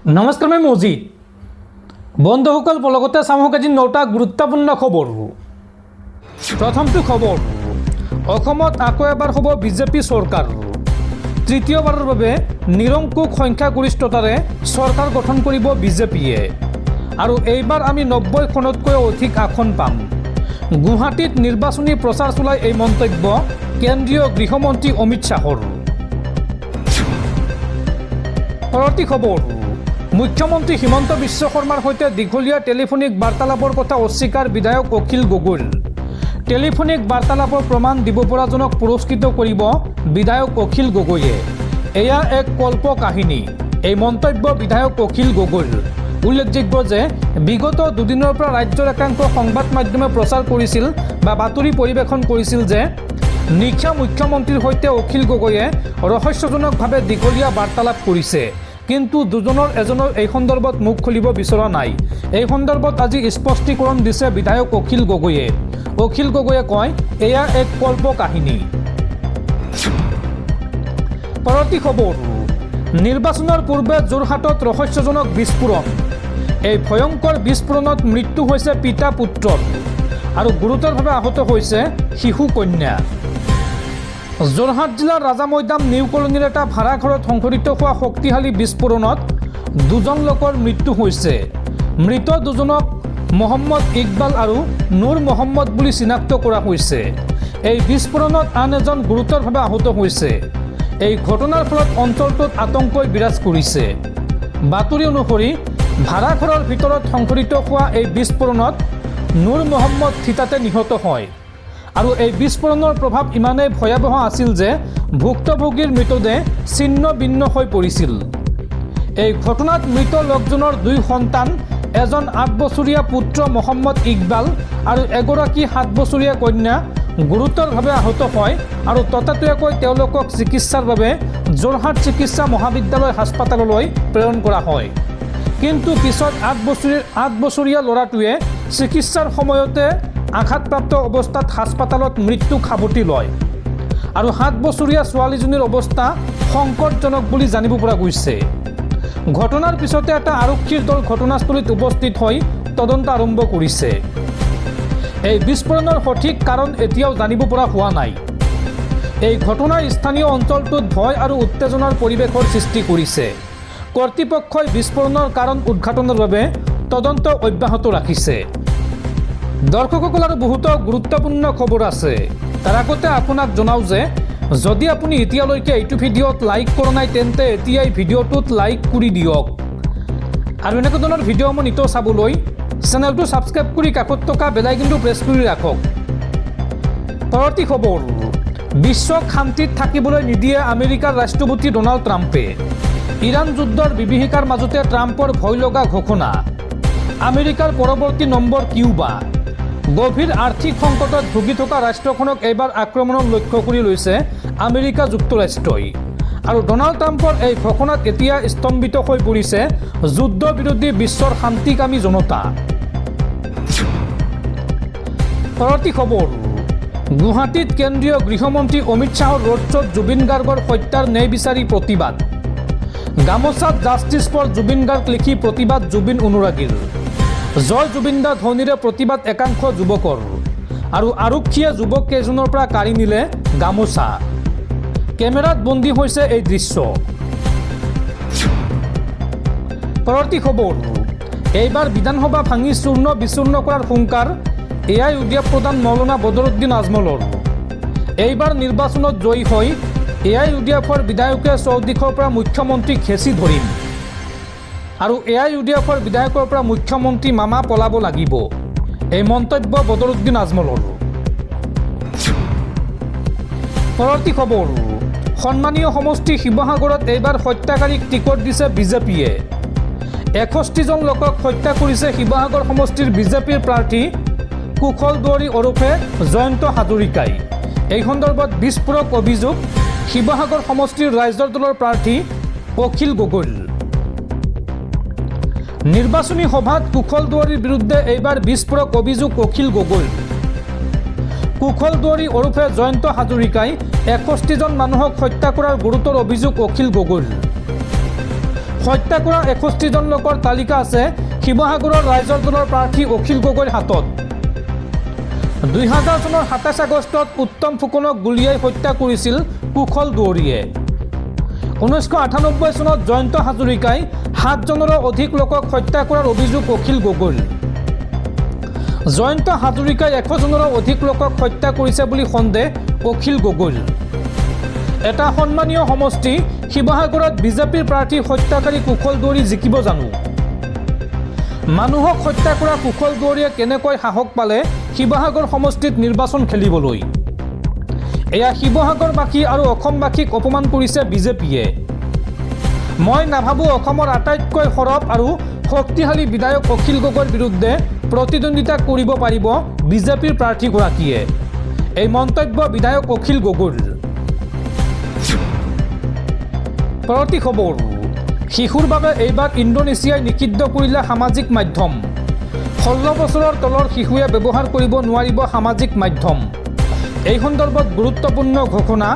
নমস্কাৰ, মই মজিদ। বন্ধুসকল, লগতে চামক আজি 9টা গুৰুত্বপূৰ্ণ খবৰ। প্ৰথমটো খবৰ, অসমত আকৌ এবাৰ হ'ব বিজেপি চৰকাৰ। তৃতীয়বাৰৰ বাবে নিৰংকুশ সংখ্যাগৰিষ্ঠতাৰে চৰকাৰ গঠন কৰিব বিজেপিয়ে। আৰু এইবাৰ আমি 90খনতকৈ অধিক আসন পাম। গুৱাহাটীত নিৰ্বাচনী প্ৰচাৰ চলাই এই মন্তব্য কেন্দ্ৰীয় গৃহমন্ত্ৰী অমিত শ্বাহৰ। পৰৱৰ্তী খবৰ, মুখ্যমন্ত্ৰী হিমন্ত বিশ্ব শৰ্মাৰ সৈতে দীঘলীয়া টেলিফোনিক বাৰ্তালাপৰ কথা অস্বীকাৰ বিধায়ক অখিল গগৈৰ। টেলিফোনিক বাৰ্তালাপৰ প্ৰমাণ দিব পৰাজনক পুৰস্কৃত কৰিব বিধায়ক অখিল গগৈয়ে। এয়া এক কল্প কাহিনী, এই মন্তব্য বিধায়ক অখিল গগৈৰ। উল্লেখযোগ্য যে বিগত দুদিনৰ পৰা ৰাজ্যৰ একাংশ সংবাদ মাধ্যমে প্ৰচাৰ কৰিছিল বা বাতৰি পৰিৱেশন কৰিছিল যে নিশা মুখ্যমন্ত্ৰীৰ সৈতে অখিল গগৈয়ে ৰহস্যজনকভাৱে দীঘলীয়া বাৰ্তালাপ কৰিছে। কিন্তু দুজনৰ এজনৰ এই সন্দৰ্ভত মুখ খুলিব বিচৰা নাই। এই সন্দৰ্ভত আজি স্পষ্টীকৰণ দিছে বিধায়ক অখিল গগৈয়ে। অখিল গগৈয়ে কয়, এয়া এক কল্প কাহিনী। পৰৱৰ্তী খবৰ, নিৰ্বাচনৰ পূৰ্বে যোৰহাটত ৰহস্যজনক বিস্ফোৰণ। এই ভয়ংকৰ বিস্ফোৰণত মৃত্যু হৈছে পিতা পুত্ৰৰ আৰু গুৰুতৰভাৱে আহত হৈছে শিশু কন্যা। যোৰহাট জিলাৰ ৰাজা মৈদাম নিউ কলনীৰ এটা ভাড়াঘৰত সংঘটিত হোৱা শক্তিশালী বিস্ফোৰণত দুজন লোকৰ মৃত্যু হৈছে। মৃত দুজনক মহম্মদ ইকবাল আৰু নুৰ মহম্মদ বুলি চিনাক্ত কৰা হৈছে। এই বিস্ফোৰণত আন এজন গুৰুতৰভাৱে আহত হৈছে। এই ঘটনাৰ ফলত অঞ্চলটোত আতংকই বিৰাজ কৰিছে। বাতৰি অনুসৰি ভাড়াঘৰৰ ভিতৰত সংঘটিত হোৱা এই বিস্ফোৰণত নুৰ মহম্মদ থিতাতে নিহত হয়। আৰু এই বিস্ফোৰণৰ প্ৰভাৱ ইমানেই ভয়াৱহ আছিল যে ভুক্তভোগীৰ মৃতদেহ ছিন্ন ভিন্ন হৈ পৰিছিল। এই ঘটনাত মৃত লোকজনৰ 2 সন্তান, এজন 8 বছৰীয়া পুত্ৰ মহম্মদ ইকবাল আৰু এগৰাকী 7 বছৰীয়া কন্যা গুৰুতৰভাৱে আহত হয় আৰু ততাতৈয়াকৈ তেওঁলোকক চিকিৎসাৰ বাবে যোৰহাট চিকিৎসা মহাবিদ্যালয় হাস্পতাললৈ প্ৰেৰণ কৰা হয়। কিন্তু পিছত 8 বছৰীয়া ল'ৰাটোৱে চিকিৎসাৰ সময়তে আঘাতপ্ৰাপ্ত অৱস্থাত হাস্পতালত মৃত্যুক সাৱটি লয় আৰু 7 বছৰীয়া ছোৱালীজনীৰ অৱস্থা সংকটজনক বুলি জানিব পৰা গৈছে। ঘটনাৰ পিছতে এটা আৰক্ষীৰ দল ঘটনাস্থলীত উপস্থিত হৈ তদন্ত আৰম্ভ কৰিছে। এই বিস্ফোৰণৰ সঠিক কাৰণ এতিয়াও জানিব পৰা হোৱা নাই। এই ঘটনাই স্থানীয় অঞ্চলটোত ভয় আৰু উত্তেজনাৰ পৰিৱেশৰ সৃষ্টি কৰিছে। কৰ্তৃপক্ষই বিস্ফোৰণৰ কাৰণ উদ্ঘাটনৰ বাবে তদন্ত অব্যাহত ৰাখিছে। দৰ্শকসকল, আৰু বহুতো গুৰুত্বপূৰ্ণ খবৰ আছে। তাৰ আগতে আপোনাক জনাওঁ যে যদি আপুনি এতিয়ালৈকে এইটো ভিডিঅ'ত লাইক কৰা নাই তেন্তে এতিয়াই ভিডিঅ'টোত লাইক কৰি দিয়ক। আৰু এনেকুৱা ধৰণৰ ভিডিঅ'সমূহ নিতৌ চাবলৈ চেনেলটো ছাবস্ক্ৰাইব কৰি কাষত থকা বেল আইকনটো প্ৰেছ কৰি ৰাখক। পৰৱৰ্তী খবৰ, বিশ্বক শান্তিত থাকিবলৈ নিদিয়ে আমেৰিকাৰ ৰাষ্ট্ৰপতি ডনাল্ড ট্ৰাম্পে। ইৰাণ যুদ্ধৰ বিভীষিকাৰ মাজতে ট্ৰাম্পৰ ভয় লগা ঘোষণা। আমেৰিকাৰ পৰৱৰ্তী নম্বৰ কিউবা। গভীৰ আৰ্থিক সংকটত ভুগি থকা ৰাষ্ট্ৰখনক এইবাৰ আক্ৰমণৰ লক্ষ্য কৰি লৈছে আমেৰিকা যুক্তৰাষ্ট্ৰই। আৰু ডনাল্ড ট্ৰাম্পৰ এই ঘোষণাত এতিয়া স্তম্ভিত হৈ পৰিছে যুদ্ধ বিৰোধী বিশ্বৰ শান্তিকামী জনতা। পৰৱৰ্তী খবৰ, গুৱাহাটীত কেন্দ্ৰীয় গৃহমন্ত্ৰী অমিত শ্বাহৰ ৰোড শ্ব'ত জুবিন গাৰ্গৰ হত্যাৰ ন্যায় বিচাৰি প্ৰতিবাদ। গামোচাত জাষ্টিছ ফৰ জুবিন গাৰ্গ লিখি প্ৰতিবাদ জুবিন অনুৰাগীৰ। জয় জুবিন দা ধ্বনিৰে প্ৰতিবাদ একাংশ যুৱকৰ। আৰু আৰক্ষীয়ে যুৱক কেইজনৰ পৰা কাঢ়ি নিলে গামোচা। কেমেৰাত বন্দী হৈছে এই দৃশ্য। পৰৱৰ্তী খবৰ, এইবাৰ বিধানসভা ভাঙি চূৰ্ণ বিচূৰ্ণ কৰাৰ হুংকাৰ AIUDF প্ৰধান মৌলানা বদৰুদ্দিন আজমলৰ। এইবাৰ নিৰ্বাচনত জয়ী হৈ AIUDFৰ বিধায়কে চৌদিশৰ পৰা মুখ্যমন্ত্ৰীক হেঁচি ধৰিম আৰু AIUDFৰ বিধায়কৰ পৰা মুখ্যমন্ত্ৰী মামা পলাব লাগিব, এই মন্তব্য বদৰুদ্দিন আজমলৰ। পৰৱৰ্তী খবৰ, সন্মানীয় সমষ্টি শিৱসাগৰত এইবাৰ হত্যাকাৰীক টিকট দিছে বিজেপিয়ে। 61জন লোকক হত্যা কৰিছে শিৱসাগৰ সমষ্টিৰ বিজেপিৰ প্ৰাৰ্থী কুশল দুৱাৰী ওৰফে জয়ন্ত হাজৰিকাই। এই সন্দৰ্ভত বিস্ফোৰক অভিযোগ শিৱসাগৰ সমষ্টিৰ ৰাইজৰ দলৰ প্ৰাৰ্থী অখিল গগৈৰ। নিৰ্বাচনী সভাত কুশল দুৱাৰীৰ বিৰুদ্ধে এইবাৰ বিস্ফোৰক অভিযোগ অখিল গগৈৰ। কুশল দুৱাৰী ওৰফে জয়ন্ত হাজৰিকাই 61জন মানুহক হত্যা কৰাৰ গুৰুতৰ অভিযোগ অখিল গগৈৰ। হত্যা কৰা 61জন লোকৰ তালিকা আছে শিৱসাগৰৰ ৰাইজৰ দলৰ প্ৰাৰ্থী অখিল গগৈৰ হাতত। 2000 চনৰ 27 আগষ্টত উত্তম ফুকনক গুলীয়াই হত্যা কৰিছিল কুশল দুৱৰীয়ে। 1998 চনত জয়ন্ত হাজৰিকাই 7জনৰো অধিক লোকক হত্যা কৰাৰ অভিযোগ অখিল গগৈৰ। জয়ন্ত হাজৰিকাই 100জনৰো অধিক লোকক হত্যা কৰিছে বুলি সন্দেহ অখিল গগৈৰ। এটা সন্মানীয় সমষ্টি শিৱসাগৰত বিজেপিৰ প্ৰাৰ্থী হত্যাকাৰী কুশল দুৱৰী জিকিব জানো? মানুহক হত্যা কৰা কুশল দুৱৰীয়ে কেনেকৈ সাহস পালে শিৱসাগৰ সমষ্টিত নিৰ্বাচন খেলিবলৈ? এয়া শিৱসাগৰবাসী আৰু অসমবাসীক অপমান কৰিছে বিজেপিয়ে। মই নাভাবোঁ অসমৰ আটাইতকৈ সৰব আৰু শক্তিশালী বিধায়ক অখিল গগৈৰ বিৰুদ্ধে প্ৰতিদ্বন্দ্বিতা কৰিব পাৰিব বিজেপিৰ প্ৰাৰ্থীগৰাকীয়ে। এই মন্তব্য বিধায়ক অখিল গগৈৰ। পৰৱৰ্তী খবৰ, শিশুৰ বাবে এইবাৰ ইণ্ডোনেছিয়াই নিষিদ্ধ কৰিলে সামাজিক মাধ্যম। 16 বছৰৰ তলৰ শিশুৱে ব্যৱহাৰ কৰিব নোৱাৰিব সামাজিক মাধ্যম। এই সন্দৰ্ভত গুৰুত্বপূৰ্ণ ঘোষণা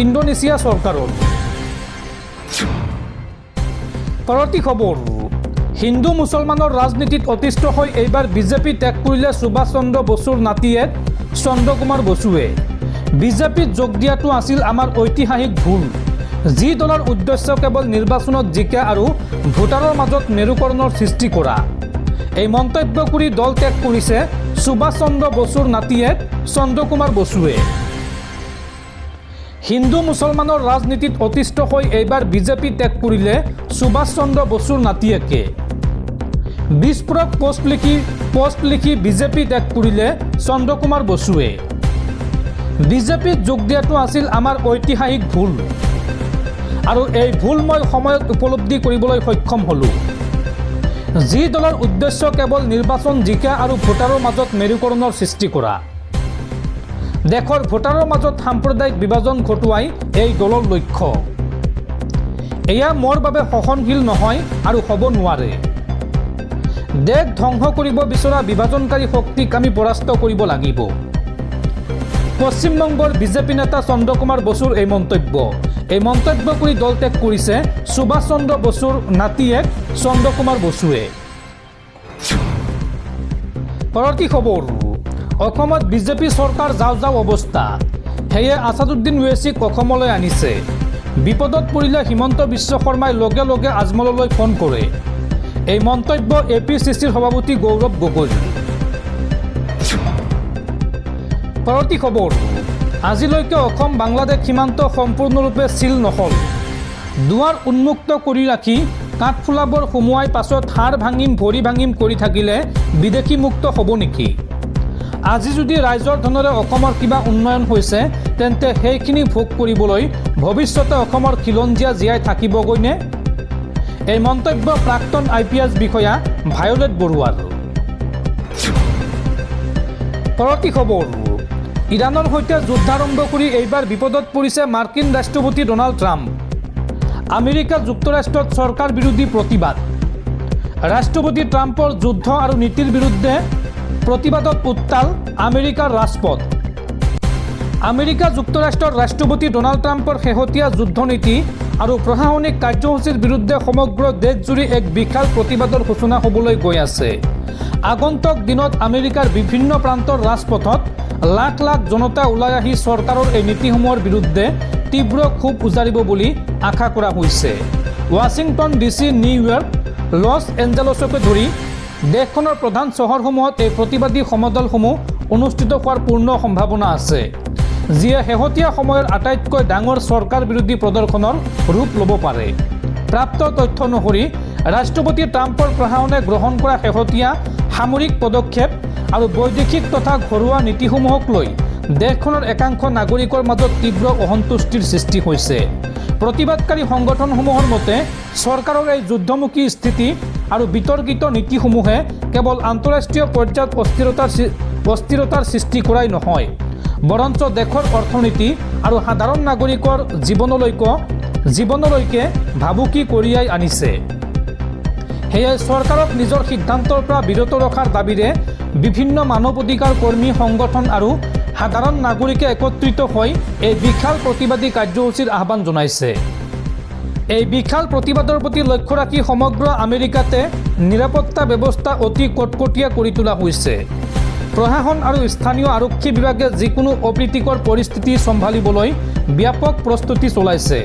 ইণ্ডোনেছিয়া চৰকাৰৰ। পৰৱৰ্তী খবৰ, হিন্দু মুছলমানৰ ৰাজনীতিত অতিষ্ঠ হৈ এইবাৰ বিজেপি ত্যাগ কৰিলে সুভাষ চন্দ্ৰ বসুৰ নাতিয়েক চন্দ্ৰ কুমাৰ বসুৱে। বিজেপিত যোগ দিয়াটো আছিল আমাৰ ঐতিহাসিক ভুল। যি দলৰ উদ্দেশ্য কেৱল নিৰ্বাচনত জিকা আৰু ভোটাৰৰ মাজত মেৰুকৰণৰ সৃষ্টি কৰা। এই মন্তব্য কৰি দল ত্যাগ কৰিছে সুভাষ চন্দ্ৰ বসুৰ নাতিয়েক চন্দ্ৰ কুমাৰ বসুৱে। হিন্দু মুছলমানৰ ৰাজনীতিত অতিষ্ঠ হৈ এইবাৰ বিজেপি ত্যাগ কৰিলে সুভাষ চন্দ্ৰ বসুৰ নাতিয়েকে। বিস্ফোৰক পোষ্ট লিখি বিজেপি ত্যাগ কৰিলে চন্দ্ৰ কুমাৰ বসুৱে। বিজেপিত যোগ দিয়াটো আছিল আমাৰ ঐতিহাসিক ভুল আৰু এই ভুল মই সময়ত উপলব্ধি কৰিবলৈ সক্ষম হ'লোঁ। যি দলৰ উদ্দেশ্য কেৱল নিৰ্বাচন জিকা আৰু ভোটাৰৰ মাজত মেৰুকৰণৰ সৃষ্টি কৰা। দেশৰ ভোটাৰৰ মাজত সাম্প্ৰদায়িক বিভাজন ঘটোৱাই এই দলৰ লক্ষ্য। এয়া মোৰ বাবে সহনশীল নহয় আৰু হ'ব নোৱাৰে। দেশ ধ্বংস কৰিব বিচৰা বিভাজনকাৰী শক্তিক আমি পৰাস্ত কৰিব লাগিব। পশ্চিমবংগৰ বিজেপি নেতা চন্দ্ৰ কুমাৰ বসুৰ এই মন্তব্য। এই মন্তব্য কৰি দল ত্যাগ কৰিছে সুভাষ চন্দ্ৰ বসুৰ নাতিয়েক চন্দ্ৰ কুমাৰ বসুৱে। পৰৱৰ্তী খবৰ, অসমত বিজেপি চৰকাৰ যাওঁ যাওঁ অৱস্থা। সেয়ে আছাদুদ্দিন ওৱেইছিক অসমলৈ আনিছে। বিপদত পৰিলে হিমন্ত বিশ্ব শৰ্মাই লগে লগে আজমললৈ ফোন কৰে। এই মন্তব্য APCCৰ সভাপতি গৌৰৱ গগৈৰ। পৰৱৰ্তী খবৰ, আজিলৈকে অসম বাংলাদেশ সীমান্ত সম্পূৰ্ণৰূপে চিল নহ'ল। দুৱাৰ উন্মুক্ত কৰি ৰাখি কাঠফুলাবোৰ সুমুৱাই পাছত হাড় ভাঙিম ভৰি ভাঙিম কৰি থাকিলে বিদেশী মুক্ত হ'ব নেকি? আজি যদি ৰাইজৰ ধনেৰে অসমৰ কিবা উন্নয়ন হৈছে তেন্তে সেইখিনি ভোগ কৰিবলৈ ভৱিষ্যতে অসমৰ খিলঞ্জীয়া জীয়াই থাকিবগৈনে? এই মন্তব্য প্ৰাক্তন IPS বিষয়া ভায়লেট বৰুৱাৰ। পৰৱৰ্তী খবৰ, ইৰাণৰ সৈতে যুদ্ধ আৰম্ভ কৰি এইবাৰ বিপদত পৰিছে মাৰ্কিন ৰাষ্ট্ৰপতি ডনাল্ড ট্ৰাম্প। আমেৰিকা যুক্তৰাষ্ট্ৰত চৰকাৰ বিৰোধী প্ৰতিবাদ। ৰাষ্ট্ৰপতি ট্ৰাম্পৰ যুদ্ধ আৰু নীতিৰ বিৰুদ্ধে প্ৰতিবাদত উত্তাল আমেৰিকাৰ ৰাজপথ। আমেৰিকা যুক্তৰাষ্ট্ৰৰ ৰাষ্ট্ৰপতি ডনাল্ড ট্ৰাম্পৰ শেহতীয়া যুদ্ধনীতি আৰু প্ৰশাসনিক কাৰ্যসূচীৰ বিৰুদ্ধে সমগ্ৰ দেশজুৰি এক বিশাল প্ৰতিবাদৰ সূচনা হ'বলৈ গৈ আছে। আগন্তুক দিনত আমেৰিকাৰ বিভিন্ন প্ৰান্তৰ ৰাজপথত লাখ লাখ জনতা ওলাই আহি চৰকাৰৰ এই নীতিসমূহৰ বিৰুদ্ধে তীব্ৰ ক্ষোভ উজাৰিব বুলি আশা কৰা হৈছে। ৱাশ্বিংটন DC, নিউয়ৰ্ক, লছ এঞ্জেলছকে ধৰি দেশখনৰ প্ৰধান চহৰসমূহত এই প্ৰতিবাদী সমদলসমূহ অনুষ্ঠিত হোৱাৰ পূৰ্ণ সম্ভাৱনা আছে, যিয়ে শেহতীয়া সময়ৰ আটাইতকৈ ডাঙৰ চৰকাৰ বিৰোধী প্ৰদৰ্শনৰ ৰূপ ল'ব পাৰে। প্ৰাপ্ত তথ্য অনুসৰি ৰাষ্ট্ৰপতি ট্ৰাম্পৰ প্ৰশাসনে গ্ৰহণ কৰা শেহতীয়া সামৰিক পদক্ষেপ আৰু বৈদেশিক তথা ঘৰুৱা নীতিসমূহক লৈ দেশখনৰ একাংশ নাগৰিকৰ মাজত তীব্ৰ অসন্তুষ্টিৰ সৃষ্টি হৈছে। প্ৰতিবাদকাৰী সংগঠনসমূহৰ মতে চৰকাৰৰ এই যুদ্ধমুখী স্থিতি আৰু বিতৰ্কিত নীতিসমূহে কেৱল আন্তঃৰাষ্ট্ৰীয় পৰ্যায়ত অস্থিৰতাৰ সৃষ্টি কৰাই নহয়, বৰঞ্চ দেশৰ অৰ্থনীতি আৰু সাধাৰণ নাগৰিকৰ জীৱনলৈকে ভাবুকি কঢ়িয়াই আনিছে। সেয়ে চৰকাৰক নিজৰ সিদ্ধান্তৰ পৰা বিৰত ৰখাৰ দাবীৰে বিভিন্ন মানৱ অধিকাৰ কৰ্মী সংগঠন আৰু সাধাৰণ নাগৰিকে একত্ৰিত হৈ এই বিশাল প্ৰতিবাদী কাৰ্যসূচীৰ আহ্বান জনাইছে। এই বিশাল প্ৰতিবাদৰ প্ৰতি লক্ষ্য ৰাখি সমগ্ৰ আমেৰিকাতে নিৰাপত্তা ব্যৱস্থা অতি কটকটীয়া কৰি তোলা হৈছে। প্ৰশাসন আৰু স্থানীয় আৰক্ষী বিভাগে যিকোনো অপ্ৰীতিকৰ পৰিস্থিতি চম্ভালিবলৈ ব্যাপক প্ৰস্তুতি চলাইছে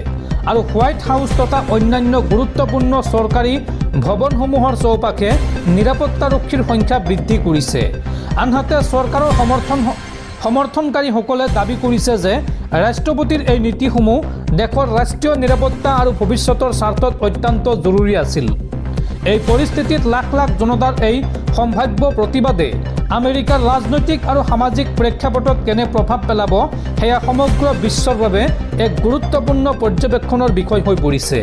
আৰু হোৱাইট হাউচ তথা অন্যান্য গুৰুত্বপূৰ্ণ চৰকাৰী ভৱনসমূহৰ চৌপাশে নিৰাপত্তাৰক্ষীৰ সংখ্যা বৃদ্ধি কৰিছে। আনহাতে চৰকাৰৰ সমৰ্থনকাৰীসকলে দাবী কৰিছে যে ৰাষ্ট্ৰপতিৰ এই নীতিসমূহ দেশৰ ৰাষ্ট্ৰীয় নিৰাপত্তা আৰু ভৱিষ্যতৰ স্বাৰ্থত অত্যন্ত জৰুৰী আছিল। এই পৰিস্থিতিত লাখ লাখ জনতাৰ এই সম্ভাৱ্য প্ৰতিবাদে আমেৰিকাৰ ৰাজনৈতিক আৰু সামাজিক প্ৰেক্ষাপটত কেনে প্ৰভাৱ পেলাব সেয়া সমগ্ৰ বিশ্বৰ বাবে এক গুৰুত্বপূৰ্ণ পৰ্যবেক্ষণৰ বিষয় হৈ পৰিছে।